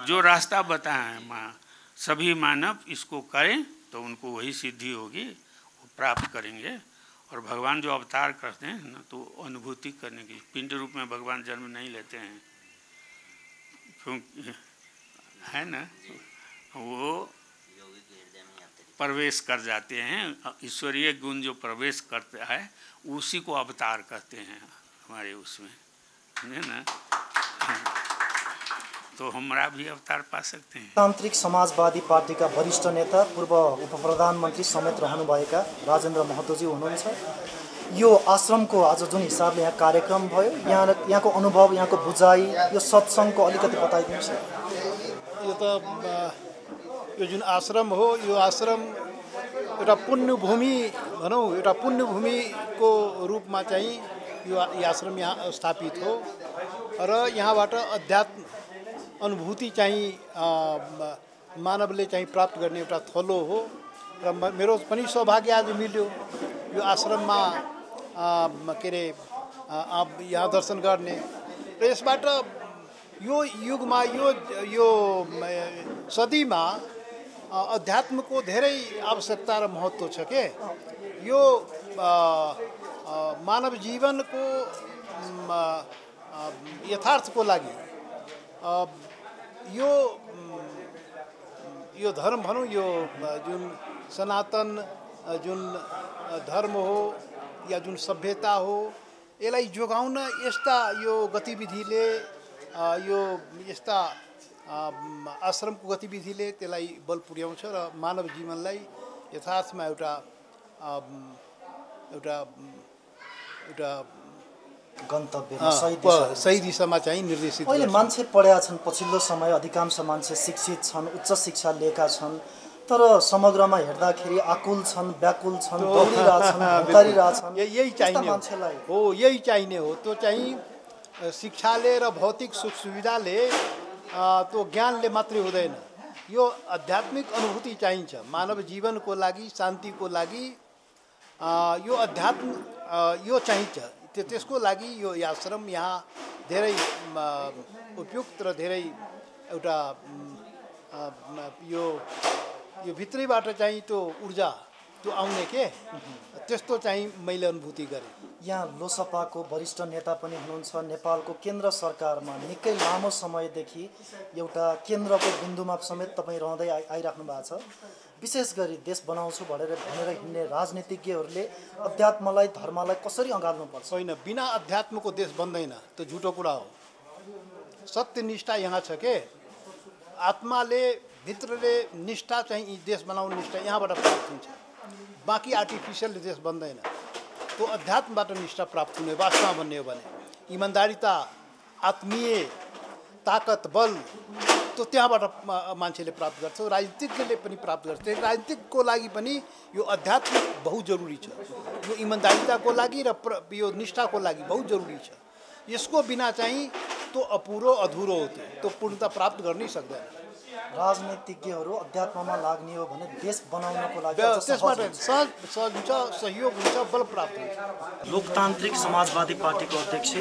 जो रास्ता बताया है सभी मानव इसको करें तो उनको वही सिद्धि होगी, वो प्राप्त करेंगे। और भगवान जो अवतार करते हैं ना, तो अनुभूति करने की, पिंड रूप में भगवान जन्म नहीं लेते हैं, क्योंकि है ना वो प्रवेश कर जाते हैं। ईश्वरीय गुण जो प्रवेश करता है उसी को अवतार कहते हैं हमारे उसमें, है ना। तो हमारा भी अवतार पा सकते हैं। तान्त्रिक समाजवादी पार्टीका वरिष्ठ नेता पूर्व उपप्रधानमन्त्री समेत रहनुभएका राजेन्द्र महतोजी हुनुहुन्छ। यो आश्रमको आज जुन हिसाबले यहाँ कार्यक्रम भयो, यहाँको अनुभव, यहाँको बुझाइ, यो सत्सङ्गको अलिकति बताइदिनुहोस्। यो त यो जुन आश्रम हो, यो आश्रम एउटा पुण्यभूमि भनौँ, एउटा पुण्यभूमिको रूपमा चाहिँ यो आश्रम यहाँ स्थापित हो र यहाँबाट अध्यात्म अनुभूति चाहिँ मानवले चाहिँ प्राप्त गर्ने एउटा थलो हो। र मेरो पनि सौभाग्य आज मिल्यो यो आश्रममा के अरे यहाँ दर्शन गर्ने र यसबाट यो युगमा यो सदीमा अध्यात्मको धेरै आवश्यकता र महत्त्व छ के। यो मानव जीवनको यथार्थको लागि यो धर्म भनौँ, यो जुन सनातन जुन धर्म हो या जुन सभ्यता हो, यसलाई जोगाउन यस्ता यो गतिविधिले, यो यस्ता आश्रमको गतिविधिले त्यसलाई बल पुर्याउँछ र मानव जीवनलाई यथार्थमा एउटा गन्तव्यमा सही दिशामा चाहिँ निर्देशित। अहिले मान्छे पढेका छन्, पछिल्लो समय अधिकांश मान्छे शिक्षित छन्, उच्च शिक्षा लिएका छन्, तर समग्रमा हेर्दाखेरि आकुल छन्, व्याकुल छन्, दौडिरहेछन्, भतारिरहेछन्। यही चाहिने हो, यही चाहिने हो। त्यो चाहिँ शिक्षाले र भौतिक सुख सुविधाले, त्यो ज्ञानले मात्रै हुँदैन। यो आध्यात्मिक अनुभूति चाहिन्छ मानव जीवनको लागि, शान्तिको लागि। यो अध्यात्म यो चाहिन्छ। त्यसको लागि यो आश्रम यहाँ धेरै उपयुक्त र धेरै एउटा यो भित्रैबाट चाहिँ त्यो ऊर्जा त्यो आउने के, त्यस्तो चाहिँ मैले अनुभूति गरेँ। यहाँ लोसपाको वरिष्ठ नेता पनि हुनुहुन्छ। नेपालको केन्द्र सरकारमा निकै लामो समयदेखि एउटा केन्द्रको बिन्दुमा समेत तपाईँ रहँदै आइराख्नु भएको छ। विशेष गरी देश बनाउँछु भनेर हिँड्ने राजनीतिज्ञहरूले अध्यात्मलाई, धर्मलाई कसरी अँगाल्नुपर्छ? होइन, बिना अध्यात्मको देश बन्दैन, त्यो झुटो कुरा हो। सत्यनिष्ठा यहाँ छ के, आत्माले भित्रले निष्ठा चाहिँ देश बनाउने निष्ठा यहाँबाट प्राप्त हुन्छ। बाँकी आर्टिफिसियल देश बन्दैन। त्यो अध्यात्मबाट निष्ठा प्राप्त हुने वास्तवमा भन्ने हो भने इमान्दारिता, आत्मीय ताकत, बल, त्यो त्यहाँबाट मान्छेले प्राप्त गर्छ, राजनीतिज्ञले पनि प्राप्त गर्छ। राजनीतिकको लागि पनि यो अध्यात्म बहुत जरुरी छ। यो इमान्दारिताको लागि र यो निष्ठाको लागि बहुत जरुरी छ। यसको बिना चाहिँ त्यो अपुरो अधुरो हो, त्यो पूर्णता प्राप्त गर्नै सक्दैन। राजनीतिज्ञहरू अध्यात्ममा लाग्ने हो भने देश बनाउनको लागि त्यसबाट सहज हुन्छ, सहयोग हुन्छ, बल प्राप्त हुन्छ। लोकतान्त्रिक समाजवादी पार्टीको अध्यक्ष,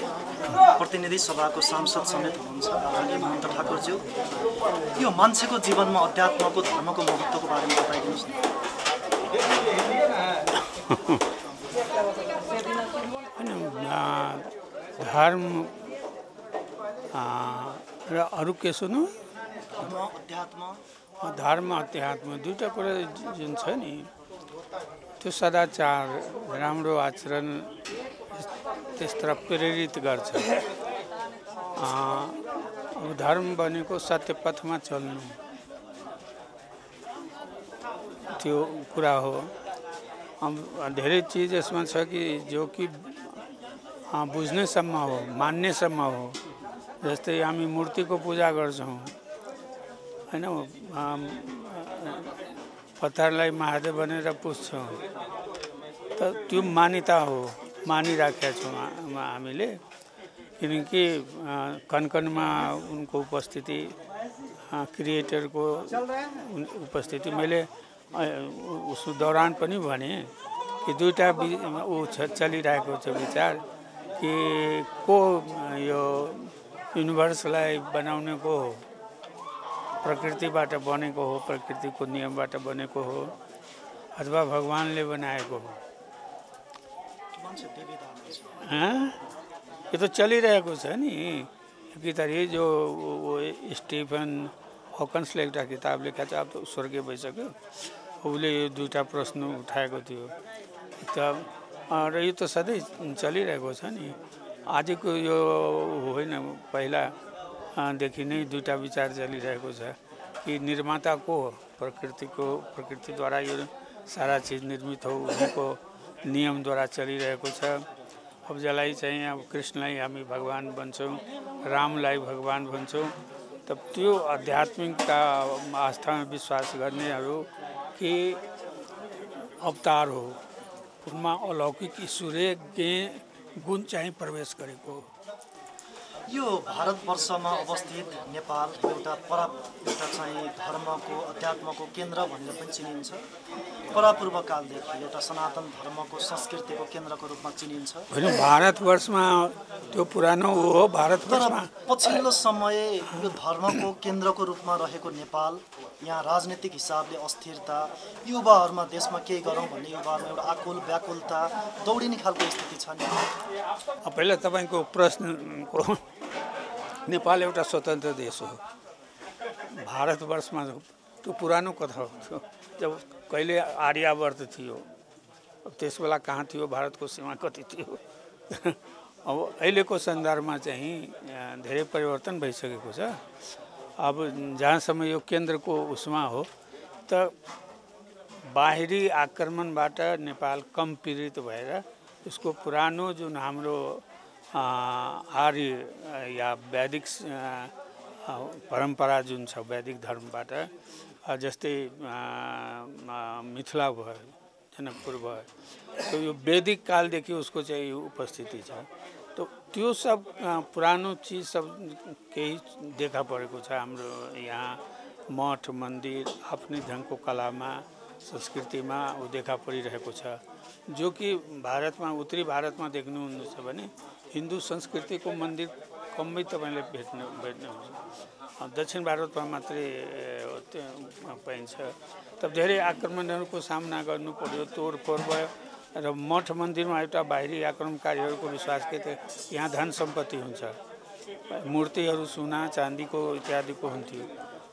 प्रतिनिधि सभाको सांसद समेत हुनुहुन्छ आदरणीय महन्त ठाकुरज्यू, यो मान्छेको जीवनमा अध्यात्मको, धर्मको महत्त्वको बारेमा बताइदिनुहोस् न। धर्म र अरू के सुन्नु, धर्म अध्यात्म दुईवटा कुरा जुन छ नि, त्यो सदाचार, राम्रो आचरण त्यसतर्फ प्रेरित गर्छ। अब धर्म भनेको सत्यपथमा चल्नु, त्यो कुरा हो। धेरै चिज यसमा छ कि जो कि बुझ्नेसम्म हो, मान्नेसम्म हो। जस्तै हामी मूर्तिको पूजा गर्छौँ हैन, पत्थरलाई महादेव भनेर पुज्छौँ, त त्यो मान्यता हो, मानिराखेका छौँ हामीले। किनकि कणकणमा उनको उपस्थिति, क्रिएटरको उपस्थिति, मैले उस दौरान पनि भने कि दुईटा चलिरहेको छ विचार कि को यो युनिभर्सलाई बनाउने को हो, प्रकृतिबाट बनेको हो, प्रकृतिको नियमबाट बनेको हो, अथवा भगवानले बनाएको हो। यो त चलिरहेको छ नि। किताब जो स्टीफन हॉकिन्सले एउटा किताब लेखेको छ, अब त स्वर्गीय भइसक्यो, उसले यो दुईटा प्रश्न उठाएको थियो। र यो त सधैँ चलिरहेको छ नि। आजको यो होइन, पहिलादेखि नै दुईटा विचार चलिरहेको छ कि निर्माता को हो, प्रकृतिद्वारा यो सारा चिज निर्मित हो, उनको नियमद्वारा चलिरहेको छ। अब जसलाई चाहिँ अब कृष्णलाई हामी भगवान भन्छौँ, रामलाई भगवान भन्छौँ, तब त्यो आध्यात्मिकता आस्थामा विश्वास गर्नेहरू कि अवतार हो, उनमा अलौकिक ईश्वरीय गुण चाहिँ प्रवेश गरेको हो। यो भारतवर्षमा अवस्थित नेपाल एउटा चाहिँ धर्मको, अध्यात्मको केन्द्र भनेर पनि चिनिन्छ। परापूर्व कालदेखि एउटा सनातन धर्मको, संस्कृतिको केन्द्रको रूपमा चिनिन्छ। होइन, भारतवर्षमा त्यो पुरानो हो। भारतवर्षमा पछिल्लो समय यो धर्मको केन्द्रको रूपमा रहेको नेपाल, यहाँ राजनीतिक हिसाबले अस्थिरता, युवाहरूमा देशमा केही गरौँ भन्ने युवाहरूमा एउटा आकुल व्याकुलता दौडिने खालको स्थिति छ नि। पहिला तपाईँको प्रश्नको, नेपाल एउटा स्वतन्त्र देश हो। भारतवर्षमा त्यो पुरानो कथा हो। जब कहिले आर्यावर्त थियो, त्यस बेला कहाँ थियो, भारतको सीमा कति थियो। अब अहिलेको सन्दर्भमा चाहिँ धेरै परिवर्तन भइसकेको छ। अब जहाँसम्म यो केन्द्रको उसमा हो, त बाहिरी आक्रमणबाट नेपाल कम पीडित भएर उसको पुरानो जुन हाम्रो आर्य या वैदिक परम्परा जुन छ, वैदिक धर्मबाट, जस्तै मिथिला भयो, जनकपुर भयो, तो यो वैदिक कालदेखि उसको चाहिँ उपस्थिति छ। तो त्यो सब पुरानो चीज सब केही देखा परेको छ हाम्रो यहाँ। मठ मन्दिर आफ्नै ढङ्गको कलामा, संस्कृतिमा ऊ देखा परिरहेको छ, जो कि भारतमा, उत्तरी भारतमा देख्नुहुन्छ भने हिन्दू संस्कृतिको मन्दिर कमै तपाईँले भेट्नुहुन्छ। दक्षिण भारतमा मात्रै पाइन्छ। तब धेरै आक्रमणहरूको सामना गर्नु पर्यो, तोडफोड भयो र मठ मन्दिरमा एउटा बाहिरी आक्रमणकारीहरूको विश्वास के त यहाँ धन सम्पत्ति हुन्छ, मूर्तिहरू सुना चाँदीको इत्यादिको हुन्थ्यो।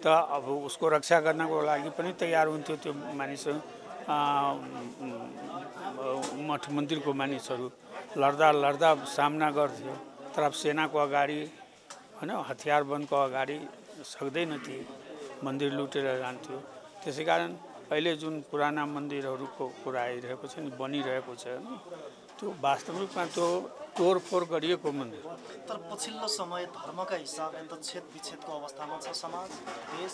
त अब उसको रक्षा गर्नको लागि पनि तयार हुन्थ्यो त्यो मानिसहरू, मठ मन्दिरको मानिसहरू लड्दा सामना गर्थ्यो। तर अब सेनाको अगाडि होइन, हतियार बन्दको अगाडि सक्दैन थिए, मन्दिर लुटेर जान्थ्यो। त्यसै कारण अहिले जुन पुराना मन्दिरहरूको कुरा आइरहेको छ नि, बनिरहेको छ नि, त्यो वास्तविकमा त्यो तोडफोड गरिएको मन्दिर। तर पछिल्लो समय धर्मका हिसाबले त छेद विच्छेदको अवस्थामा छ समाज, देश।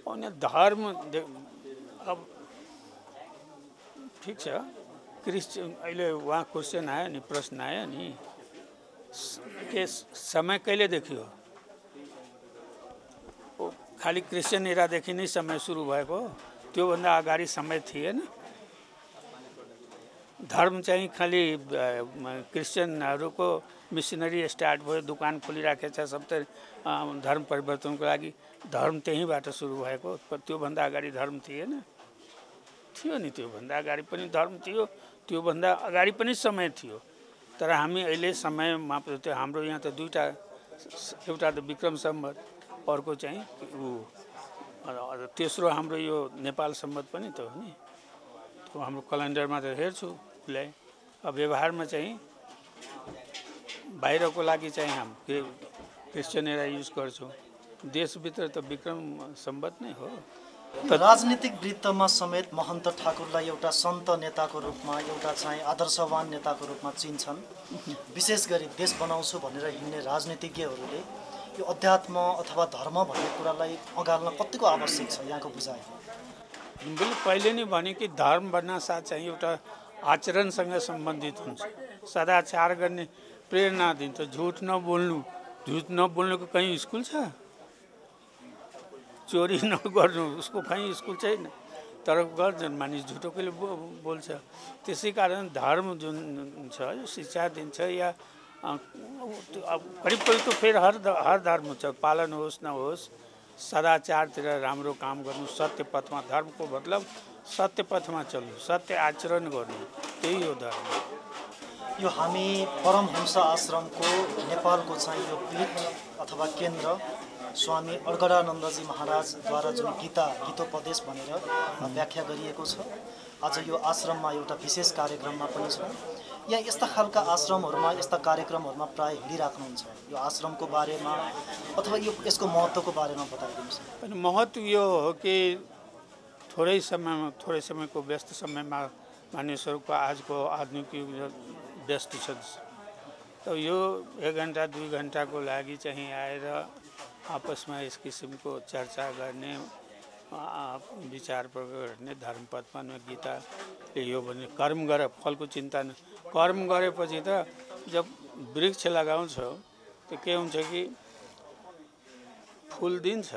अनि धर्म अब ठिक छ, क्रिस्चियन अहिले उहाँ क्वेसन आयो नि, प्रश्न आयो नि, के समय कहिले देखियो? खालि क्रिस्चियन एरादेखि नै समय सुरु भएको, त्योभन्दा अगाडि समय थिएन। धर्म चाहिँ खालि क्रिस्चियनहरूको मिसनरी स्टार्ट भयो, दुकान खोलिराखेको छ सब त धर्म परिवर्तनको लागि, धर्म त्यहीँबाट सुरु भएको। त्योभन्दा अगाडि धर्म थिएन? थियो नि, त्योभन्दा अगाडि पनि धर्म थियो, त्योभन्दा अगाडि पनि समय थियो। तर हामी अहिले समयमा त्यो हाम्रो यहाँ त दुईटा, एउटा त विक्रम सम्वत, अर्को चाहिँ तेस्रो हाम्रो यो नेपाल सम्वत पनि त हो नि। त्यो हाम्रो क्यालेन्डरमा त हेर्छु उसलाई। अब व्यवहारमा चाहिँ बाहिरको लागि चाहिँ हामी क्रिस्चियन एरा युज गर्छौँ, देशभित्र त विक्रम सम्वत नै हो। राजनीतिक वृत्तमा समेत महन्त ठाकुरलाई एउटा सन्त नेताको रूपमा एउटा चाहिँ आदर्शवान नेताको रूपमा चिन्छन्। विशेष गरी देश बनाउँछु भनेर हिँड्ने राजनीतिज्ञहरूले यो अध्यात्म अथवा धर्म भन्ने कुरालाई अँगाल्न कतिको आवश्यक छ यहाँको बुझाइ? मैले पहिले नै भने कि धर्म भन्न साथ चाहिँ एउटा आचरणसँग सम्बन्धित हुन्छ, सदाचार गर्ने प्रेरणा दिन्छ। झुट नबोल्नुको कहीँ स्कुल छ? चोरी नगर्नु उसको कहीँ स्कुल छैन, तर गर्छन् मानिस, झुटो कहिले बोल्छ। त्यसै कारण धर्म जुन छ यो शिक्षा दिन्छ या करिब करिब त फेरि हर धर्म छ, पालन होस् नहोस् सदाचारतिर राम्रो काम गर्नु, सत्य पथमा, धर्मको मतलब सत्य पथमा चल्नु, सत्य आचरण गर्नु, त्यही हो धर्म। यो हामी परमहंस आश्रमको नेपालको चाहिँ यो पीठ अथवा केन्द्र स्वामी अर्गडानन्दजी महाराजद्वारा जुन गीतोपदेश भनेर व्याख्या गरिएको छ, आज यो आश्रममा एउटा विशेष कार्यक्रममा पनि छौँ। यहाँ यस्ता खालका आश्रमहरूमा यस्ता कार्यक्रमहरूमा प्राय हिँडिराख्नुहुन्छ। यो आश्रमको बारेमा अथवा यसको महत्त्वको बारेमा बताइदिनुहोस्। अनि महत्त्व यो हो कि थोरै समयको व्यस्त समयमा मानिसहरूको आजको आधुनिक युग व्यस्त छ, त यो 1 घन्टा 2 घन्टाको लागि चाहिँ आएर आपसमा यस किसिमको चर्चा गर्ने, विचार प्रकट गर्ने, धर्मपथमा गीताले यो भने कर्म गर फलको चिन्ता न, कर्म गरेपछि त जब वृक्ष लगाउँछौ त के हुन्छ कि फुल दिन्छ,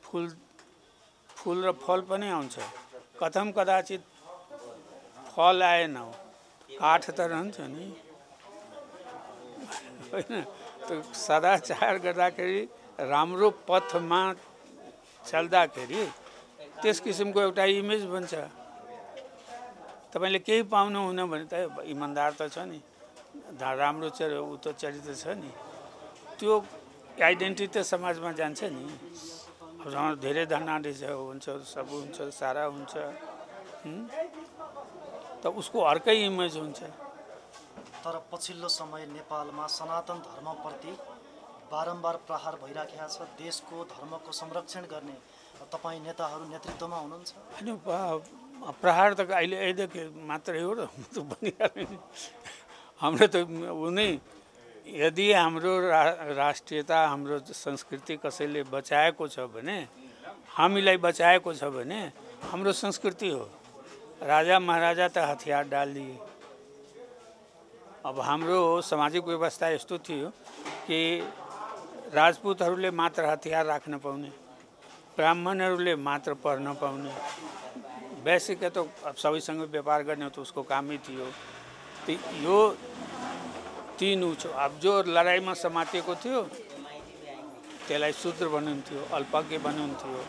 फुल र फल पनि आउँछ। कथम कदाचित फल आएन, काठ त रहन्छ नि होइन। त सदाचार गर्दाखेरि, राम्रो पथमा चल्दाखेरि त्यस किसिमको एउटा इमेज बन्छ। तपाईँले केही पाउनुहुन्न भने त इमान्दार त छ नि, राम्रो ऊ त चरित्र छ नि, त्यो आइडेन्टिटी त समाजमा जान्छ नि। अब धेरै धनाढ्य हुन्छ, सब हुन्छ, सारा हुन्छ, त उसको अर्कै इमेज हुन्छ। तर पछिल्लो समय नेपालमा सनातन धर्मप्रति बारम्बार प्रहार भइराखेको छ। देशको धर्मको संरक्षण गर्ने तपाईँ नेताहरू नेतृत्वमा हुनुहुन्छ। होइन, प्रहार त अहिले मात्रै हो र भनिहाल्नु। हाम्रो त उनी यदि हाम्रो राष्ट्रियता, हाम्रो संस्कृति कसैले बचाएको छ भने, हामीलाई बचाएको छ भने हाम्रो संस्कृति हो। राजा महाराजा त हतियार डालिदिए। अब हाम्रो सामाजिक व्यवस्था यस्तो थियो कि राजपूतहरूले मात्र हतियार राख्न पाउने, ब्राह्मणहरूले मात्र पढ्न पाउने, वैश्यका त सबैसँग व्यापार गर्ने त उसको कामै थियो। यो 3 अब जो लडाइँमा समातिएको थियो त्यसलाई शूद्र भन्नुहुन्थ्यो, अल्पज्ञ भन्नुहुन्थ्यो,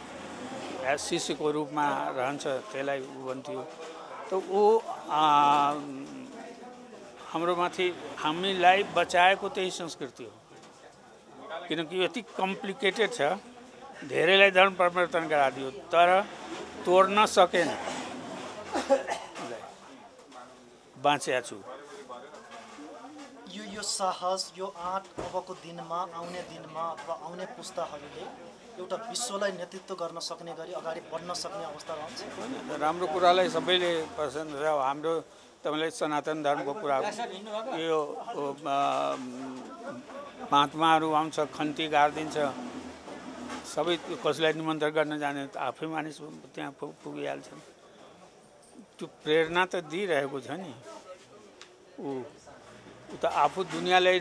शिष्यको रूपमा रहन्छ त्यसलाई भन्थ्यो। त हाम्रो माथि हामीलाई बचाएको त्यही संस्कृति हो। किनकि यति कम्प्लिकेटेड छ, धेरैलाई धर्म परिवर्तन गरादियो तर तोड्न सकेन। बाँचेको छु। यो साहस, यो आँट अबको दिनमा, आउने दिनमा अथवा आउने पुस्ताहरूले एउटा विश्वलाई नेतृत्व गर्न सक्ने गरी अगाडि बढ्न सक्ने अवस्था रहन्छ। राम्रो कुरालाई सबैले पसन्द छ। हाम्रो तपाईँलाई सनातन धर्मको कुरा, यो महात्माहरू आउँछ, खन्ती गाडिदिन्छ, सबै कसैलाई निमन्त्रण गर्न जाने आफै मानिस त्यहाँ पुगिहाल्छन्। त्यो प्रेरणा त दिइरहेको छ नि। ऊ त आफू दुनियाँलाई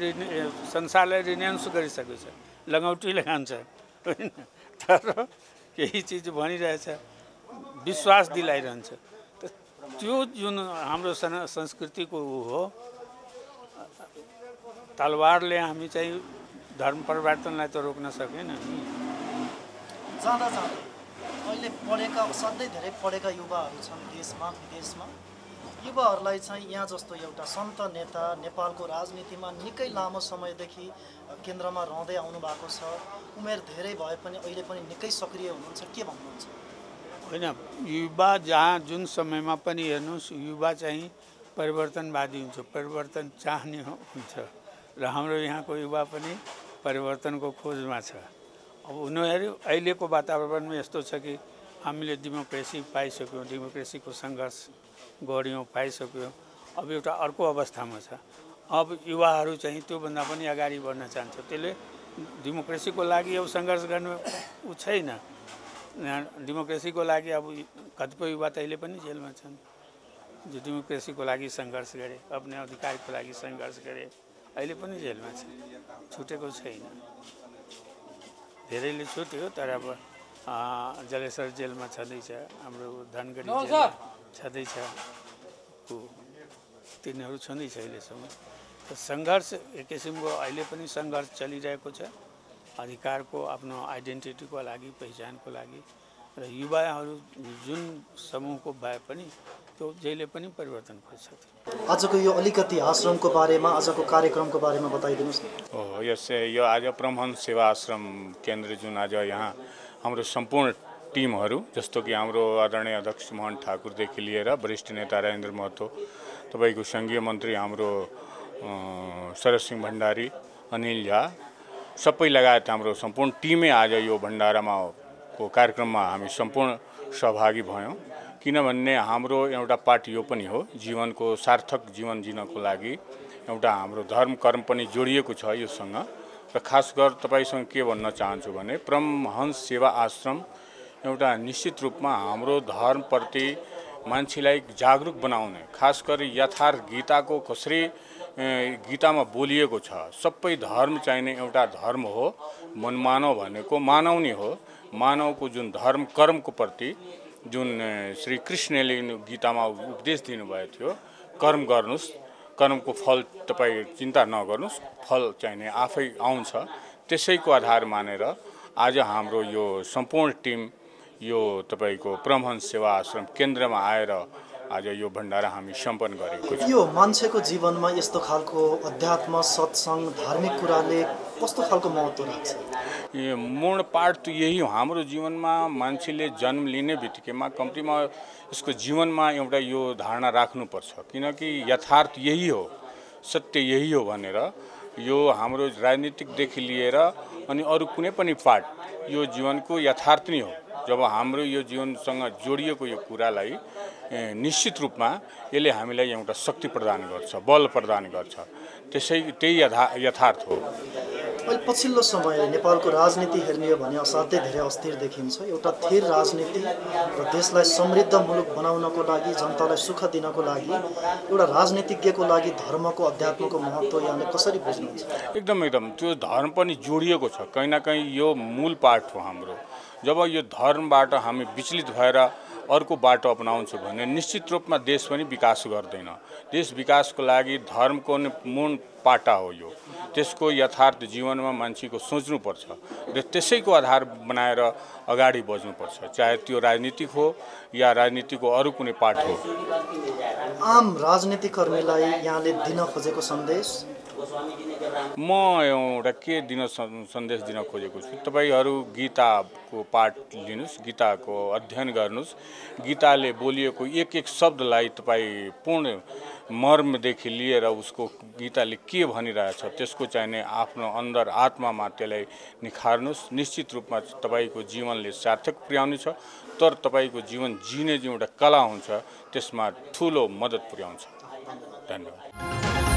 संसारलाई रिनाउन्स गरिसकेको छ, लगौटी लगाउँछ होइन, तर केही चिज भनिरहेछ, विश्वास दिलाइरहन्छ। त्यो जुन हाम्रो संस्कृतिको हो, तलवारले हामी चाहिँ धर्म परिवर्तनलाई त रोक्न सकेन नि। जाँदा अहिले पढेका, असाध्यै धेरै पढेका युवाहरू छन् देशमा विदेशमा। युवाहरूलाई चाहिँ यहाँ जस्तो एउटा सन्त नेता नेपालको राजनीतिमा निकै लामो समयदेखि केन्द्रमा रहँदै आउनु भएको छ, उमेर धेरै भए पनि अहिले पनि निकै सक्रिय हुनुहुन्छ, के भन्नुहुन्छ? होइन, युवा जहाँ जुन समयमा पनि हेर्नुहोस्, युवा चाहिँ परिवर्तनवादी हुन्छ, परिवर्तन चाहने हुन्छ, र हाम्रो यहाँको युवा पनि परिवर्तनको खोजमा छ। अब उनीहरू अहिलेको वातावरणमा यस्तो छ कि हामीले डेमोक्रेसी पाइसक्यौँ, डेमोक्रेसीको सङ्घर्ष गऱ्यौँ, पाइसक्यौँ। अब एउटा अर्को अवस्थामा छ। अब युवाहरू चाहिँ त्योभन्दा पनि अगाडि बढ्न चाहन्छ। त्यसले डेमोक्रेसीको लागि अब सङ्घर्ष गर्नु ऊ छैन। डेमोक्रेसीको लागि अब कतिपय युवा त अहिले पनि जेलमा छन्, जो डेमोक्रेसीको लागि सङ्घर्ष गरे, आफ्नै अधिकारको लागि सङ्घर्ष गरे, अहिले पनि जेलमा छ, छुटेको छैन। धेरैले छुट्यो, तर अब जलेश्वर जेलमा छँदैछ, हाम्रो धनगढी जेलमा छँदैछ, तिनीहरू छँदैछ अहिलेसम्म। त सङ्घर्ष एक किसिमको अहिले पनि सङ्घर्ष चलिरहेको छ, अधिकारको आफ्नो आइडेन्टिटीको लागि, पहिचानको लागि। र युवाहरू जुन समूहको भए पनि त्यो जहिले पनि परिवर्तन खोज्छ। आजको यो अलिकति आश्रमको बारेमा, आजको कार्यक्रमको बारेमा बताइदिनुहोस् न। यो आज परमहंस सेवा आश्रम केन्द्र जुन आज यहाँ हाम्रो सम्पूर्ण टिमहरू, जस्तो कि हाम्रो आदरणीय अध्यक्ष मोहन ठाकुरदेखि लिएर वरिष्ठ नेता राजेन्द्र महतो, तपाईँको सङ्घीय मन्त्री हाम्रो शरद सिंह भण्डारी, अनिल झा, सबै लगायत हाम्रो सम्पूर्ण टिमै आज यो भण्डारामा को कार्यक्रममा हामी सम्पूर्ण सहभागी भयौँ। किनभने हाम्रो एउटा पाठ यो पनि हो, जीवनको सार्थक जीवन जिनको लागि एउटा हाम्रो धर्म कर्म पनि जोडिएको छ योसँग। र खास गरी तपाईँसँग के भन्न चाहन्छु भने परमहंस सेवा आश्रम एउटा निश्चित रूपमा हाम्रो धर्मप्रति मान्छेलाई जागरुक बनाउने, खास गरी यथार्थ गीताको कसरी गीतामा बोलिएको छ, सबै धर्म चाहिने एउटा धर्म हो। मनमानव भनेको मानव नै हो। मानवको जुन धर्म कर्मको प्रति जुन श्री कृष्णले गीतामा उपदेश दिनुभएको थियो, कर्म गर्नुस्, कर्मको फल तपाईँ चिन्ता नगर्नुस्, फल चाहिने आफै आउँछ। त्यसैको आधार मानेर आज हाम्रो यो सम्पूर्ण टिम यो तपाईँको परमहंस सेवा आश्रम केन्द्रमा आएर आज यो भण्डारा हामी सम्पन्न गरेको छ। यो मान्छेको जीवनमा यस्तो खालको अध्यात्म, सत्संग, धार्मिक कुराले कस्तो खालको महत्त्व राख्छ? यो मूल पाठ त यही हो। हाम्रो जीवनमा मान्छेले जन्म लिने बित्तिकैमा कम्तीमा यसको जीवनमा एउटा यो धारणा राख्नुपर्छ, किनकि यथार्थ यही हो, सत्य यही हो भनेर। यो हाम्रो राजनीतिकदेखि लिएर अनि अरू कुनै पनि पाठ यो जीवनको यथार्थ नै हो। जब हाम्रो यो जीवनसँग जोडिएको यो कुरालाई निश्चित रूपमा यसले हामीलाई एउटा शक्ति प्रदान गर्छ, बल प्रदान गर्छ। त्यही यथार्थ हो। अहिले पछिल्लो समय नेपालको राजनीति हेर्ने हो भने असाध्यै धेरै अस्थिर देखिन्छ। एउटा थिर राजनीति र देशलाई समृद्ध मुलुक बनाउनको लागि, जनतालाई सुख दिनको लागि एउटा राजनीतिज्ञको लागि धर्मको, अध्यात्मको महत्त्व यहाँले कसरी बुझ्नुहुन्छ? एकदम त्यो धर्म पनि जोडिएको छ, कहीँ न कहीँ यो मूल पाठ हो हाम्रो। जब यो धर्मबाट हामी विचलित भएर अर्को बाटो अपनाउँछु भने निश्चित रूपमा देश पनि विकास गर्दैन। देश विकासको लागि धर्मको मूल पाटा हो यो। त्यसको यथार्थ जीवनमा मान्छेको सोच्नुपर्छ र त्यसैको आधार बनाएर अगाडि बढ्नुपर्छ, चाहे त्यो राजनीतिक हो या राजनीतिको अरू कुनै पाठ हो। आम राजनीतिकर्मीलाई यहाँले दिन खोजेको सन्देश? म एउटा के सन्देश दिन खोजेको छु, तपाईँहरू गीताको पाठ लिनुहोस्, गीताको अध्ययन गर्नुहोस्। गीताले बोलिएको एक एक शब्दलाई तपाईँ पूर्ण मर्मदेखि लिएर उसको गीताले के भनिरहेछ त्यसको चाहिने आफ्नो अन्दर आत्मामा त्यसलाई निखार्नुहोस्। निश्चित रूपमा तपाईँको जीवनले सार्थक पुर्याउनेछ, तर तपाईँको जीवन जिने जुन एउटा कला हुन्छ त्यसमा ठुलो मद्दत पुर्याउँछ। धन्यवाद।